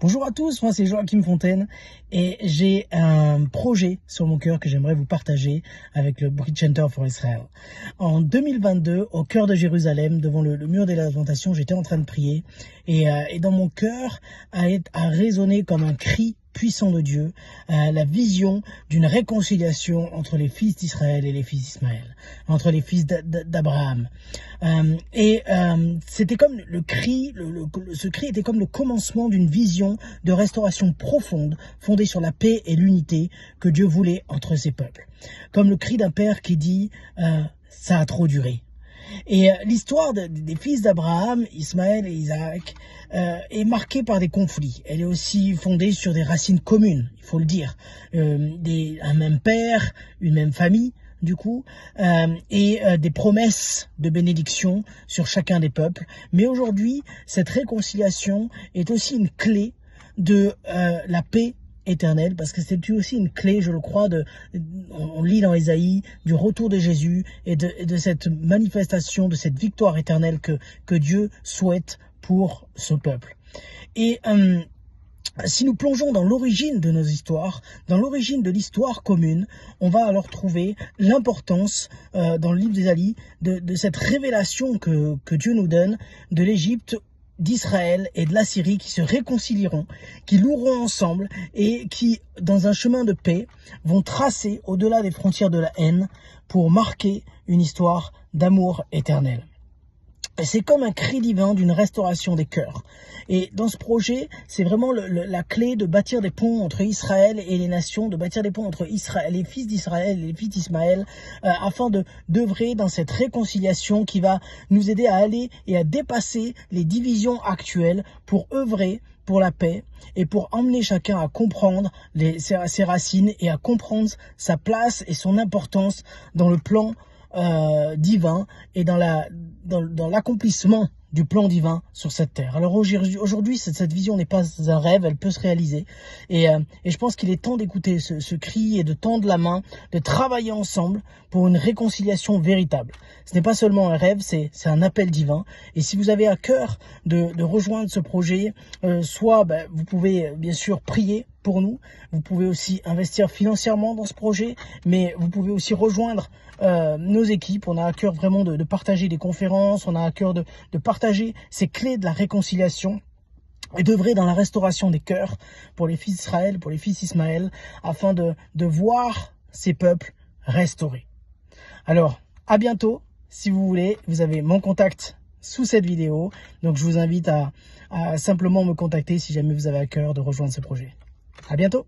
Bonjour à tous, moi c'est Joachim Fontaine et j'ai un projet sur mon cœur que j'aimerais vous partager avec le Bridge Center for Israel. En 2022, au cœur de Jérusalem, devant le mur des lamentations, j'étais en train de prier et dans mon cœur a résonné comme un cri puissant de Dieu, la vision d'une réconciliation entre les fils d'Israël et les fils d'Ismaël, entre les fils d'Abraham. C'était comme le cri, ce cri était comme le commencement d'une vision de restauration profonde, fondée sur la paix et l'unité que Dieu voulait entre ses peuples. Comme le cri d'un père qui dit ça a trop duré. Et l'histoire des fils d'Abraham, Ismaël et Isaac, est marquée par des conflits. Elle est aussi fondée sur des racines communes, il faut le dire. Un même père, une même famille, du coup, des promesses de bénédiction sur chacun des peuples. Mais aujourd'hui, cette réconciliation est aussi une clé de la paix éternelle, parce que c'est aussi une clé, je le crois, on lit dans Ésaïe, du retour de Jésus et de cette manifestation, de cette victoire éternelle que Dieu souhaite pour ce peuple. Et si nous plongeons dans l'origine de nos histoires, dans l'origine de l'histoire commune, on va alors trouver l'importance dans le livre d'Ésaïe de cette révélation que Dieu nous donne de l'Égypte, d'Israël et de la Syrie qui se réconcilieront, qui loueront ensemble et qui, dans un chemin de paix, vont tracer au-delà des frontières de la haine pour marquer une histoire d'amour éternel. C'est comme un cri divin d'une restauration des cœurs. Et dans ce projet, c'est vraiment la clé de bâtir des ponts entre Israël et les nations, de bâtir des ponts entre Israël, les fils d'Israël et les fils d'Ismaël, afin d'œuvrer dans cette réconciliation qui va nous aider à aller et à dépasser les divisions actuelles pour œuvrer pour la paix et pour emmener chacun à comprendre ses racines et à comprendre sa place et son importance dans le plan divin et dans l'accomplissement du plan divin sur cette terre. Alors aujourd'hui, cette vision n'est pas un rêve, elle peut se réaliser. Et je pense qu'il est temps d'écouter ce cri et de tendre la main, de travailler ensemble pour une réconciliation véritable. Ce n'est pas seulement un rêve, c'est un appel divin. Et si vous avez à cœur de rejoindre ce projet, vous pouvez bien sûr prier pour nous, vous pouvez aussi investir financièrement dans ce projet, mais vous pouvez aussi rejoindre nos équipes. On a à cœur vraiment de partager des conférences, on a à cœur de partager ces clés de la réconciliation et d'œuvrer dans la restauration des cœurs pour les fils d'Israël, pour les fils d'Ismaël, afin de voir ces peuples restaurés. Alors, à bientôt. Si vous voulez, vous avez mon contact sous cette vidéo. Donc, je vous invite à simplement me contacter si jamais vous avez à cœur de rejoindre ce projet. À bientôt.